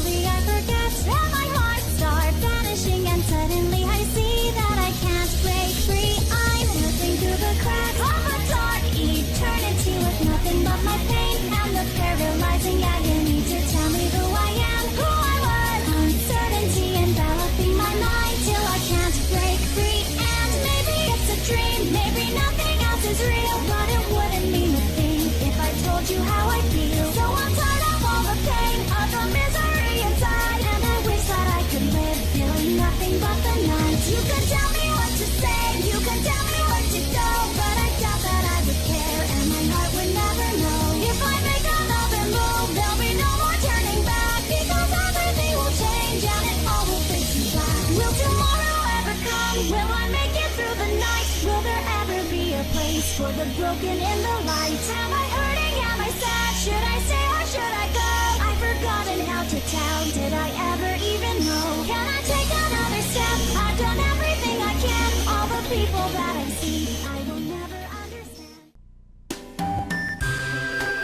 maybe I forget, and my heart starts vanishing, and suddenly I see that I can't break free. I'm slipping through the cracks of a dark eternity with nothing but my pain and the paralyzing agony to tell me who I am, who I was. Uncertainty enveloping my mind till I can't break free. And maybe it's a dream, maybe nothing else is real, but it wouldn't mean a thing if I told you how I feel. So I'm tired of all the pain, of the misery inside, and I wish that I could live feeling nothing but the night. You could tell me what to say, you could tell me what to do, but I doubt that I would care, and my heart would never know. If I make another move, there'll be no more turning back, because everything will change and it all will fade to black. Will tomorrow ever come? Will I make it through the night? Will there ever be a place for the broken in the light? Am I hurting? Am I sad? Should I stay or should I go? I've forgotten how to tell. Did I ever even know? Can I take another step? I've done everything I can. All the people that I see, I will never understand.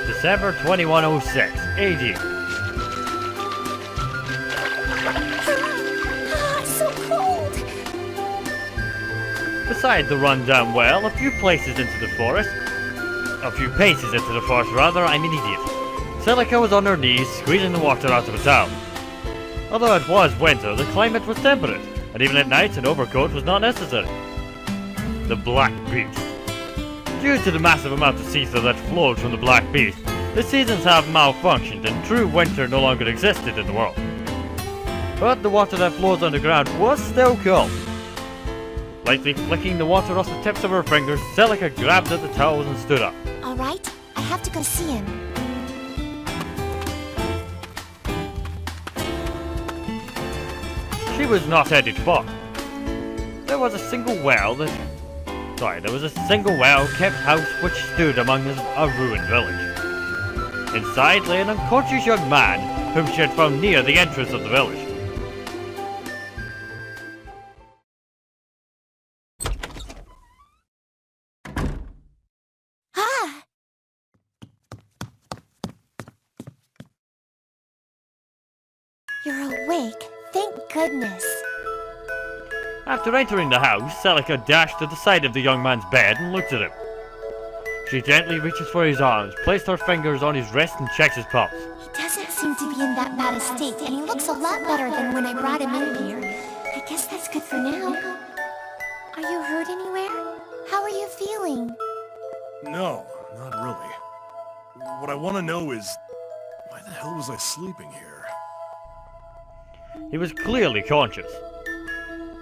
December 2106, AD. So cold. Beside the rundown well, a few paces into the forest, rather, I'm an idiot. Celica was on her knees, squeezing the water out of a towel. Although it was winter, the climate was temperate, and even at night an overcoat was not necessary. The Black Beast. Due to the massive amount of ether that flowed from the Black Beast, the seasons have malfunctioned and true winter no longer existed in the world. But the water that flows underground was still cold. Lightly flicking the water off the tips of her fingers, Celica grabbed at the towels and stood up. All right, I have to go see him. She was not headed far. There was a single well kept house which stood among a ruined village. Inside lay an unconscious young man whom she had found near the entrance of the village. You're awake. Thank goodness. After entering the house, Celica dashed to the side of the young man's bed and looked at him. She gently reaches for his arms, placed her fingers on his wrist and checks his pulse. He doesn't seem to be in that bad a state, and he looks a lot better than when I brought him in here. I guess that's good for now. Are you hurt anywhere? How are you feeling? No, not really. What I want to know is, why the hell was I sleeping here? He was clearly conscious.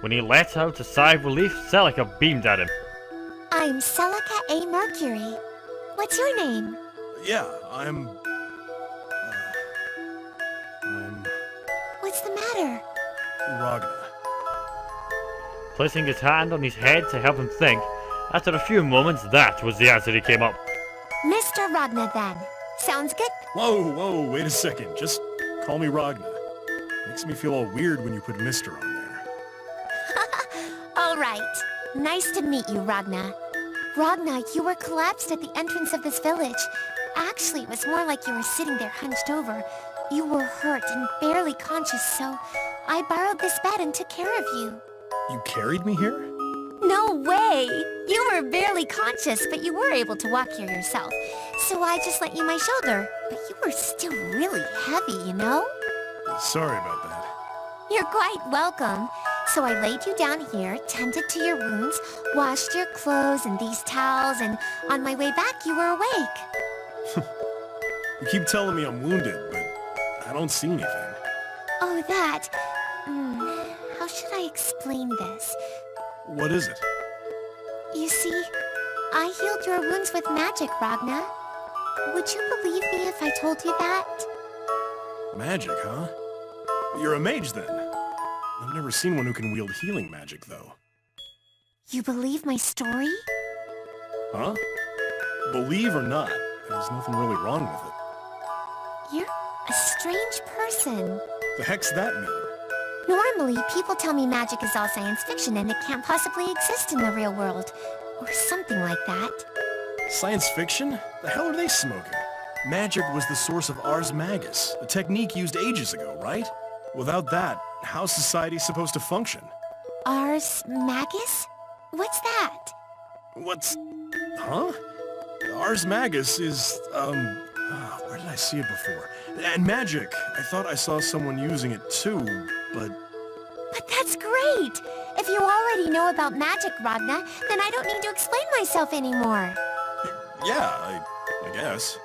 When he let out a sigh of relief, Celica beamed at him. I'm Celica A. Mercury. What's your name? Yeah, I'm... What's the matter? Ragna. Placing his hand on his head to help him think, after a few moments, that was the answer he came up. Mr. Ragna, then. Sounds good? Whoa, wait a second. Just call me Ragna. Makes me feel all weird when you put Mr. on there. All right. Nice to meet you, Ragna. Ragna, you were collapsed at the entrance of this village. Actually, it was more like you were sitting there hunched over. You were hurt and barely conscious, so I borrowed this bed and took care of you. You carried me here? No way! You were barely conscious, but you were able to walk here yourself. So I just lent you my shoulder. But you were still really heavy, you know? Sorry about that. You're quite welcome. So I laid you down here, tended to your wounds, washed your clothes and these towels, and on my way back you were awake. You keep telling me I'm wounded, but I don't see anything. Oh, that... how should I explain this? What is it? You see, I healed your wounds with magic, Ragna. Would you believe me if I told you that? Magic, huh? You're a mage, then. I've never seen one who can wield healing magic, though. You believe my story? Huh? Believe or not, there's nothing really wrong with it. You're a strange person. The heck's that mean? Normally, people tell me magic is all science fiction and it can't possibly exist in the real world. Or something like that. Science fiction? The hell are they smoking? Magic was the source of Ars Magus, a technique used ages ago, right? Without that, how's society supposed to function? Ars Magus? What's that? What's... Huh? Ars Magus is, where did I see it before? And magic. I thought I saw someone using it too, but... But that's great! If you already know about magic, Ragna, then I don't need to explain myself anymore. Yeah, I guess.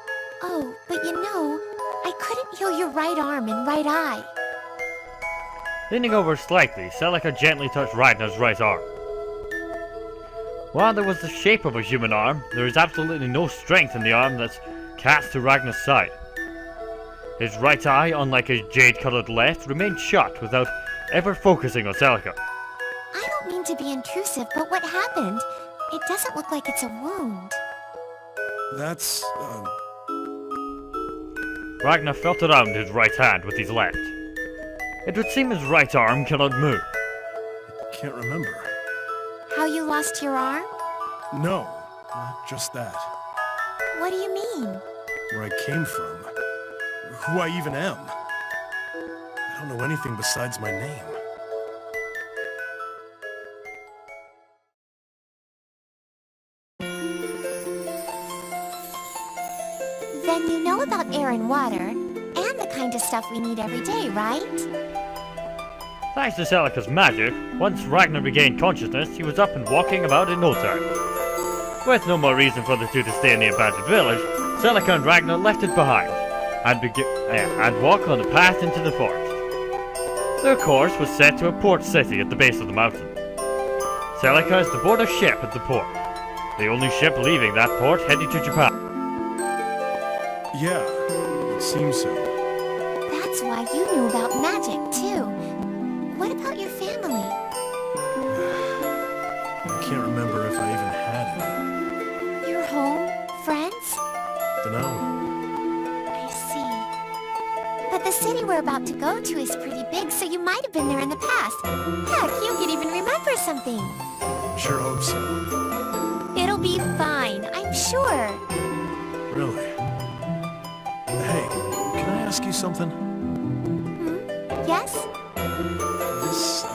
Oh, but you know, I couldn't heal your right arm and right eye. Leaning over slightly, Celica gently touched Ragnar's right arm. While there was the shape of a human arm, there is absolutely no strength in the arm that's cast to Ragnar's side. His right eye, unlike his jade-colored left, remained shut without ever focusing on Celica. I don't mean to be intrusive, but what happened? It doesn't look like it's a wound. That's, Ragnar felt around his right hand with his left. It would seem his right arm cannot move. Can't remember. How you lost your arm? No, not just that. What do you mean? Where I came from. Who I even am. I don't know anything besides my name. Then you know about air and water, and the kind of stuff we need every day, right? Thanks to Celica's magic, once Ragnar regained consciousness, he was up and walking about in no time. With no more reason for the two to stay in the abandoned village, Celica and Ragnar left it behind, and walked on the path into the forest. Their course was set to a port city at the base of the mountain. Celica is to board a ship at the port, the only ship leaving that port heading to Japan. Yeah, it seems so. That's why you knew about magic, too. What about your family? I can't remember if I even had any. Your home? Friends? Dunno. I see. But the city we're about to go to is pretty big, so you might have been there in the past. Heck, you could even remember something. Sure hope so. It'll be fine, I'm sure. Really? Hey, can I ask you something? Yes? This,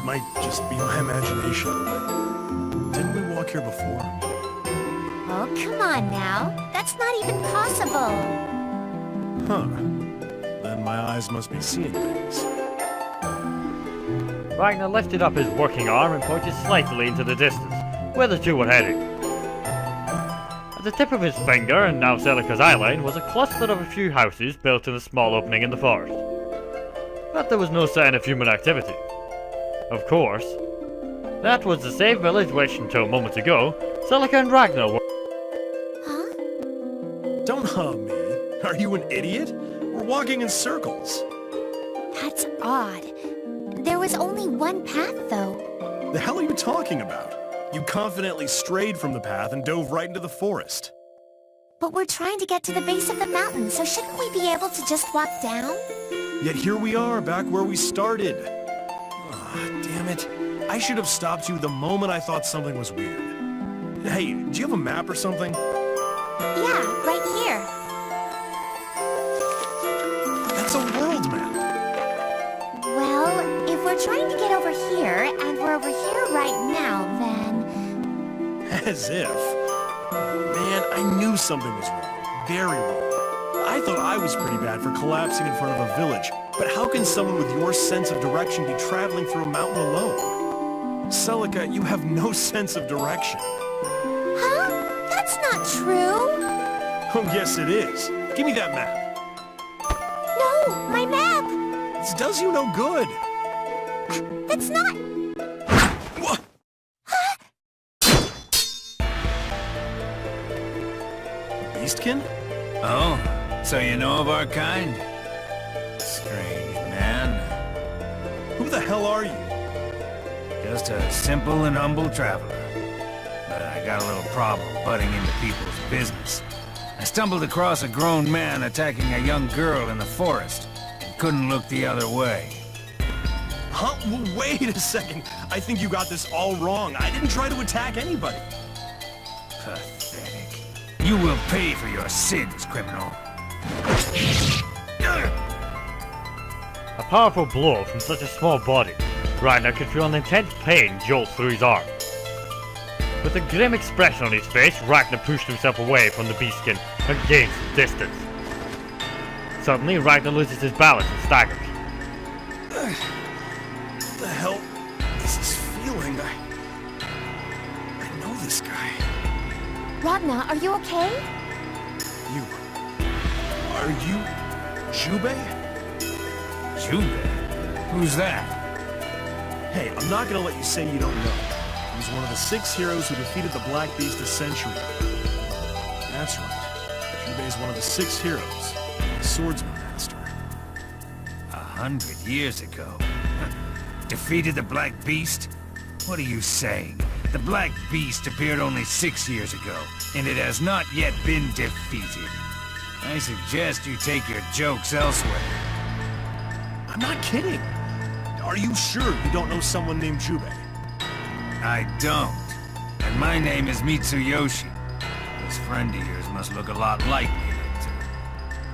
might just be my imagination, but didn't we walk here before? Oh, come on now. That's not even possible. Huh. Then my eyes must be seeing things. Ragnar lifted up his working arm and pointed slightly into the distance, where the two were heading. At the tip of his finger, and now Celica's eyeline, was a cluster of a few houses built in a small opening in the forest. But there was no sign of human activity. Of course, that was the same village which, until moments ago, Celica and Ragnar were. Huh? Don't me. Are you an idiot? We're walking in circles. That's odd. There was only one path, though. The hell are you talking about? You confidently strayed from the path and dove right into the forest. But we're trying to get to the base of the mountain, so shouldn't we be able to just walk down? Yet here we are, back where we started. Damn it. I should have stopped you the moment I thought something was weird. Hey, do you have a map or something? Yeah, right here. That's a world map. Well, if we're trying to get over here, and we're over here right now, then... As if. Man, I knew something was wrong. Very wrong. I thought I was pretty bad for collapsing in front of a village, but how can someone with your sense of direction be traveling through a mountain alone? Celica, you have no sense of direction. Huh? That's not true. Oh, yes it is. Give me that map. No, my map! This does you no good. That's not... What? Beastkin? Oh, so you know of our kind? Strange man. Who the hell are you? Just a simple and humble traveler. But I got a little problem butting into people's business. I stumbled across a grown man attacking a young girl in the forest, and couldn't look the other way. Huh? Wait a second. I think you got this all wrong. I didn't try to attack anybody. Pathetic. You will pay for your sins, criminal. A powerful blow from such a small body, Ragnar could feel an intense pain jolt through his arm. With a grim expression on his face, Ragnar pushed himself away from the beastskin and gained some distance. Suddenly, Ragnar loses his balance and staggers. What the hell is this feeling? I know this guy. Ragnar, are you okay? Are you Jubei? Jubei? Who's that? Hey, I'm not gonna let you say you don't know. He was one of the 6 heroes who defeated the Black Beast a century ago. That's right. Jubei's one of the 6 heroes. The swordsman master. 100 years ago? Defeated the Black Beast? What are you saying? The Black Beast appeared only 6 years ago, and it has not yet been defeated. I suggest you take your jokes elsewhere. I'm not kidding. Are you sure you don't know someone named Jubei? I don't. And my name is Mitsuyoshi. This friend of yours must look a lot like me.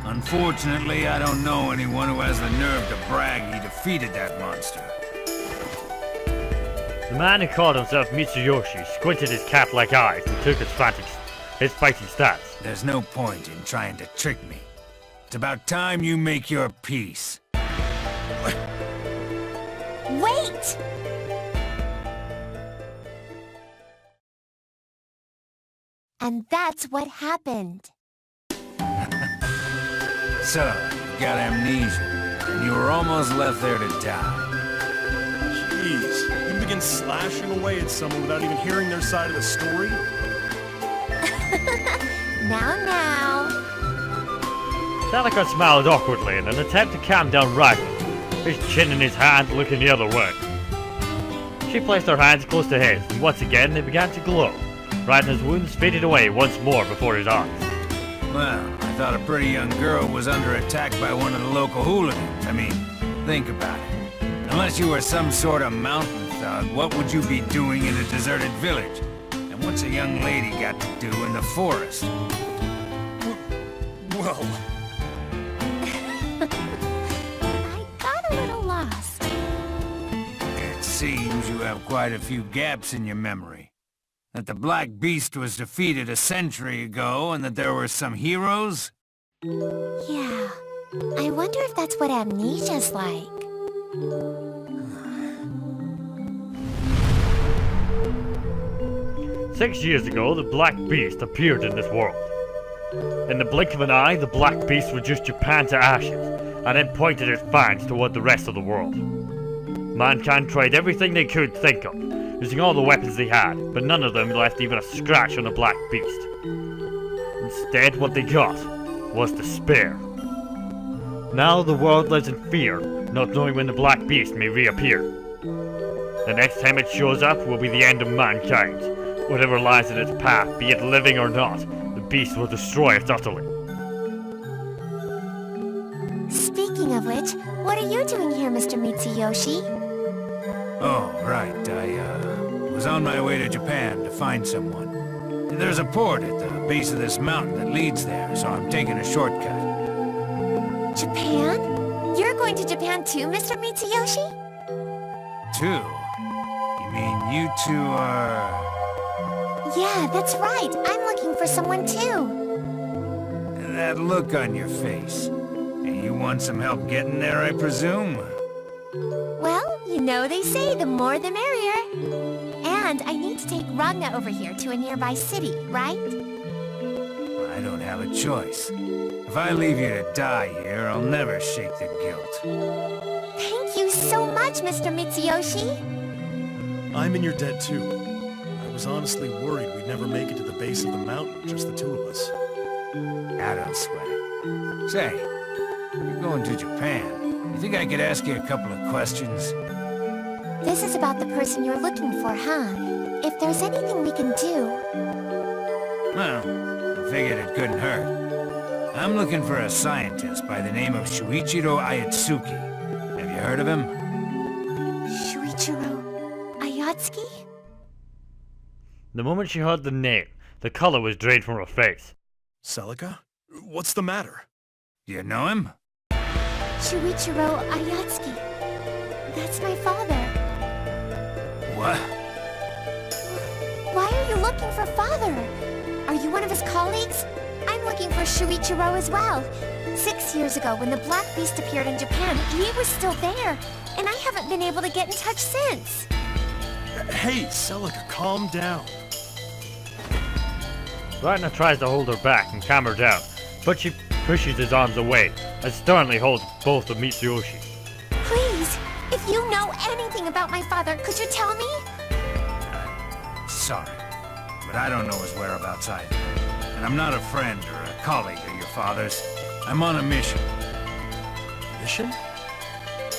Unfortunately, I don't know anyone who has the nerve to brag he defeated that monster. The man who called himself Mitsuyoshi squinted his cat-like eyes and took his fighting stance. There's no point in trying to trick me. It's about time you make your peace. Wait! And that's what happened. So, you got amnesia, and you were almost left there to die. Jeez, you begin slashing away at someone without even hearing their side of the story? Now. Tanaka smiled awkwardly in an attempt to calm down Ragnar, his chin in his hand looking the other way. She placed her hands close to his, and once again they began to glow. Ragnar's wounds faded away once more before his eyes. Well, I thought a pretty young girl was under attack by one of the local hooligans. I mean, think about it. Unless you were some sort of mountain thug, what would you be doing in a deserted village? And what's a young lady got to do in the forest? Well, I got a little lost. It seems you have quite a few gaps in your memory. That the Black Beast was defeated a century ago and that there were some heroes? Yeah. I wonder if that's what amnesia's like. 6 years ago, the Black Beast appeared in this world. In the blink of an eye, the Black Beast reduced Japan to ashes, and then pointed its fangs toward the rest of the world. Mankind tried everything they could think of, using all the weapons they had, but none of them left even a scratch on the Black Beast. Instead, what they got was despair. Now the world lives in fear, not knowing when the Black Beast may reappear. The next time it shows up will be the end of mankind. Whatever lies in its path, be it living or not, the beast will destroy it utterly. Speaking of which, what are you doing here, Mr. Mitsuyoshi? Oh, right. I was on my way to Japan to find someone. There's a port at the base of this mountain that leads there, so I'm taking a shortcut. Japan? You're going to Japan too, Mr. Mitsuyoshi? 2? You mean you two are... Yeah, that's right. I'm looking for someone too. That look on your face. You want some help getting there, I presume? Well, you know they say the more the merrier. And I need to take Ragnar over here to a nearby city, right? I don't have a choice. If I leave you to die here, I'll never shake the guilt. Thank you so much, Mr. Mitsuyoshi. I'm in your debt too. I was honestly worried we'd never make it to the base of the mountain, just the two of us. I don't sweat it. Say, you're going to Japan. You think I could ask you a couple of questions? This is about the person you're looking for, huh? If there's anything we can do... Well, I figured it couldn't hurt. I'm looking for a scientist by the name of Shuichiro Ayatsuki. Have you heard of him? Shuichiro Ayatsuki? The moment she heard the name, the color was drained from her face. Celica? What's the matter? You know him? Shuichiro Ayatsuki. That's my father. What? Why are you looking for father? Are you one of his colleagues? I'm looking for Shuichiro as well. 6 years ago, when the Black Beast appeared in Japan, he was still there, and I haven't been able to get in touch since. Hey, Celica, calm down. Ragnar tries to hold her back and calm her down, but she pushes his arms away and sternly holds both of Mitsuyoshi. Please, if you know anything about my father, could you tell me? Sorry, but I don't know his whereabouts either. And I'm not a friend or a colleague of your father's. I'm on a mission. Mission?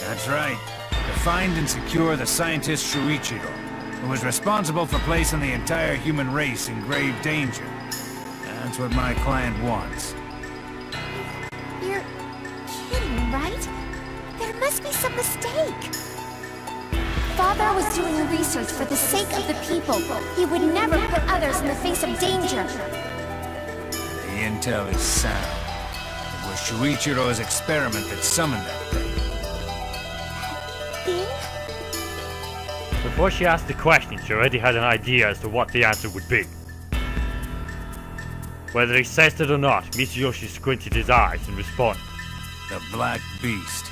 That's right. To find and secure the scientist Shuichiro, who was responsible for placing the entire human race in grave danger. That's what my client wants. You're kidding, right? There must be some mistake. Father was doing research for the sake of the people. He would never put others in the face of danger. The intel is sound. It was Shuichiro's experiment that summoned that thing. Thing? Before she asked the question, she already had an idea as to what the answer would be. Whether he sensed it or not, Mitsuyoshi squinted his eyes and responded. The Black Beast.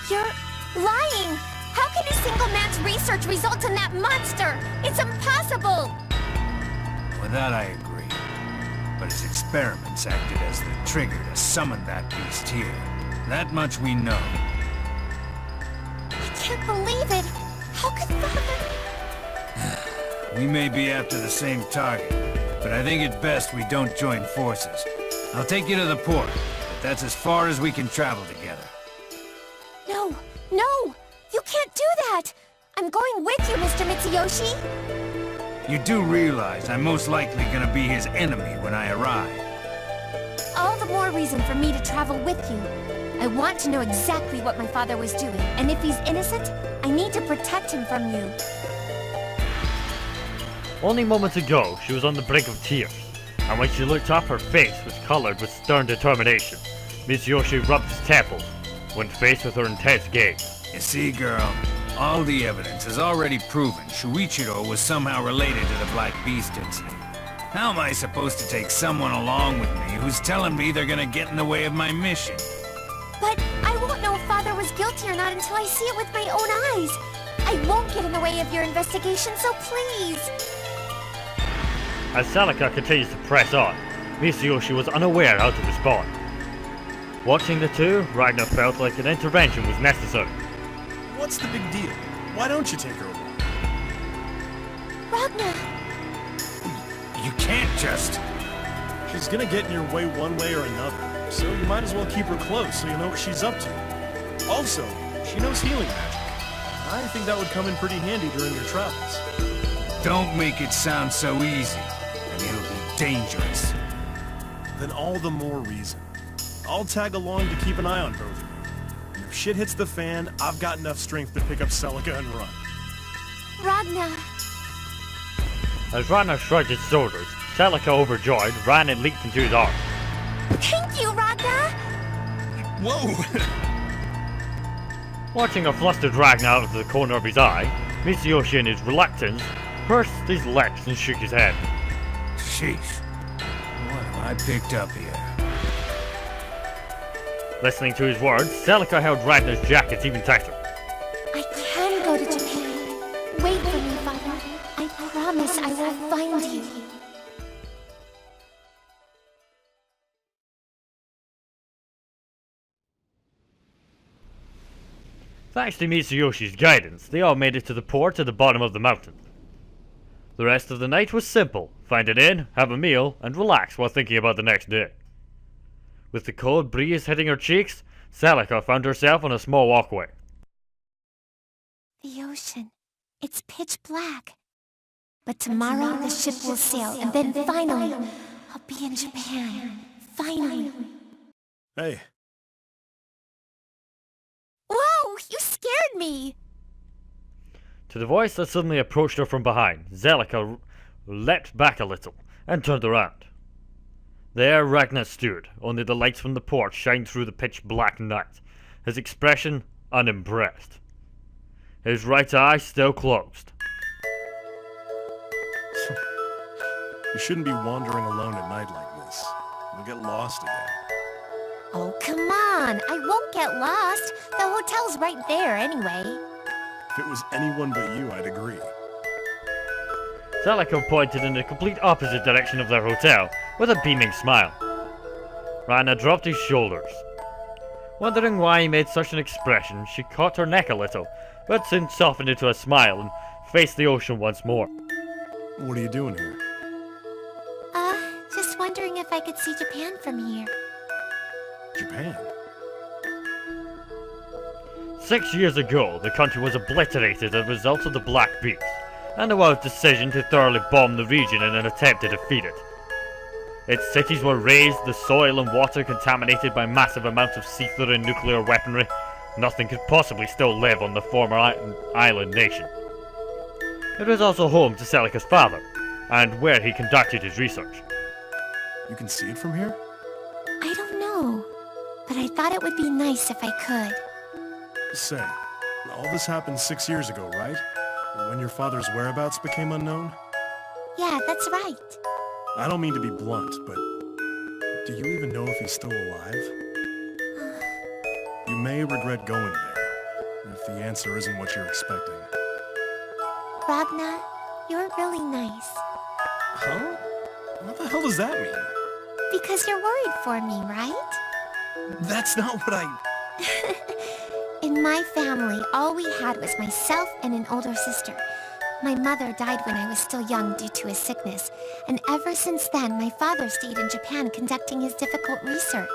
You're lying! How can a single man's research result in that monster? It's impossible! With that I agree. But his experiments acted as the trigger to summon that beast here. That much we know. I can't believe it! How could Father... We may be after the same target, but I think it's best we don't join forces. I'll take you to the port, but that's as far as we can travel together. No! No! You can't do that! I'm going with you, Mr. Mitsuyoshi! You do realize I'm most likely gonna be his enemy when I arrive. All the more reason for me to travel with you. I want to know exactly what my father was doing, and if he's innocent, I need to protect him from you. Only moments ago, she was on the brink of tears, and when she looked up, her face was colored with stern determination. Mitsuyoshi rubbed his temples when faced with her intense gaze. You see, girl, all the evidence has already proven Shuichiro was somehow related to the Black Beast incident. How am I supposed to take someone along with me who's telling me they're gonna get in the way of my mission? But I won't know if Father was guilty or not until I see it with my own eyes. I won't get in the way of your investigation, so please. As Celica continues to press on, Mitsuyoshi was unaware how to respond. Watching the two, Ragnar felt like an intervention was necessary. What's the big deal? Why don't you take her along? Ragnar! You can't just... She's gonna get in your way one way or another, so you might as well keep her close so you know what she's up to. Also, she knows healing magic. I think that would come in pretty handy during your travels. Don't make it sound so easy, and it'll be dangerous. Then all the more reason. I'll tag along to keep an eye on both of you. And if shit hits the fan, I've got enough strength to pick up Celica and run. Ragnar! As Ragnar shrugged his shoulders, Celica, overjoyed, ran and leaped into his arms. Thank you, Ragnar! Whoa! Watching a flustered Ragnar out of the corner of his eye, Mitsuyoshi in his reluctance pursed his lips and shook his head. Sheesh. What have I picked up here? Listening to his words, Celica held Ragnar's jacket even tighter. I can go to Japan. Wait for me, Father. I promise I will find you. Thanks to Mitsuyoshi's guidance, they all made it to the port at the bottom of the mountain. The rest of the night was simple: find an inn, have a meal, and relax while thinking about the next day. With the cold breeze hitting her cheeks, Celica found herself on a small walkway. The ocean. It's pitch black. But tomorrow the ship will sail, and then finally, I'll be in Japan. Finally. Hey, Whoa! You scared me! To the voice that suddenly approached her from behind, Celica leapt back a little, and turned around. There Ragnar stood, only the lights from the porch shined through the pitch-black night, his expression unimpressed. His right eye still closed. You shouldn't be wandering alone at night like this. You'll get lost again. Oh, come on. I won't get lost. The hotel's right there anyway. If it was anyone but you, I'd agree. Zeliko pointed in the complete opposite direction of their hotel, with a beaming smile. Ragnar dropped his shoulders. Wondering why he made such an expression, she caught her neck a little, but soon softened into a smile and faced the ocean once more. What are you doing here? Just wondering if I could see Japan from here. Japan? 6 years ago, the country was obliterated as a result of the Black Beast, and the world's decision to thoroughly bomb the region in an attempt to defeat it. Its cities were razed, the soil and water contaminated by massive amounts of seether and nuclear weaponry. Nothing could possibly still live on the former island nation. It was also home to Selika's father, and where he conducted his research. You can see it from here? I don't know, but I thought it would be nice if I could. Say, all this happened 6 years ago, right? When your father's whereabouts became unknown? Yeah, that's right. I don't mean to be blunt, but do you even know if he's still alive? You may regret going there, if the answer isn't what you're expecting. Ragnar, you're really nice. Huh? What the hell does that mean? Because you're worried for me, right? That's not what I... In my family, all we had was myself and an older sister. My mother died when I was still young due to a sickness, and ever since then, my father stayed in Japan conducting his difficult research.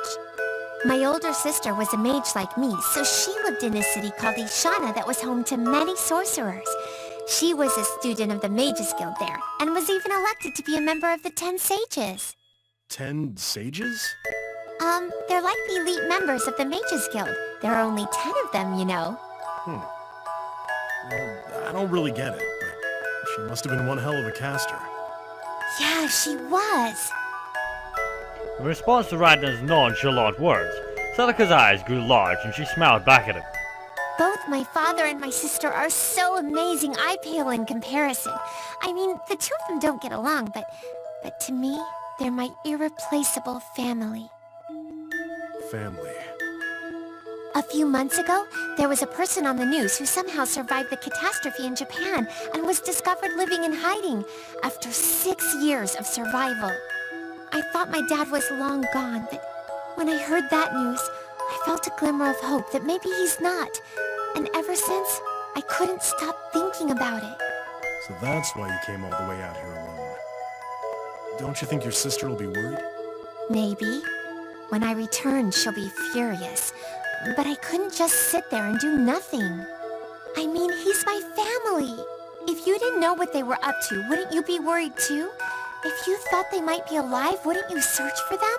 My older sister was a mage like me, so she lived in a city called Ishana that was home to many sorcerers. She was a student of the Mages Guild there, and was even elected to be a member of the 10 Sages. 10 sages? They're like the elite members of the Mages Guild. There are only 10 of them, you know. Well, I don't really get it, but she must have been one hell of a caster. Yeah, she was. In response to Ragnar's nonchalant words, Selika's eyes grew large and she smiled back at him. Both my father and my sister are so amazing, I pale in comparison. I mean, the two of them don't get along, but to me, they're my irreplaceable family. Family. A few months ago, there was a person on the news who somehow survived the catastrophe in Japan and was discovered living in hiding after 6 years of survival. I thought my dad was long gone, but when I heard that news, I felt a glimmer of hope that maybe he's not. And ever since, I couldn't stop thinking about it. So that's why you came all the way out here alone. Don't you think your sister will be worried? Maybe. When I return, she'll be furious. But I couldn't just sit there and do nothing. I mean, he's my family. If you didn't know what they were up to, wouldn't you be worried too? If you thought they might be alive, wouldn't you search for them?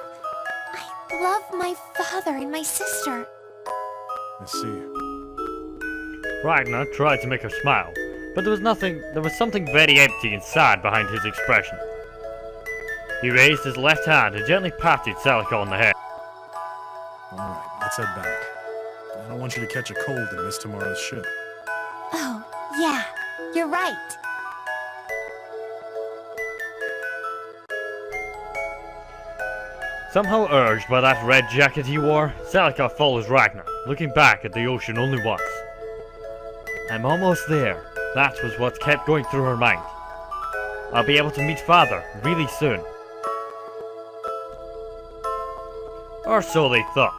I love my father and my sister. I see. Ragnar tried to make her smile, but there was something very empty and sad behind his expression. He raised his left hand and gently patted Selika on the head. Alright, let's head back. I don't want you to catch a cold and miss tomorrow's ship. Oh, yeah, you're right. Somehow urged by that red jacket he wore, Selika follows Ragnar, looking back at the ocean only once. I'm almost there. That was what kept going through her mind. I'll be able to meet Father really soon. Or so they thought.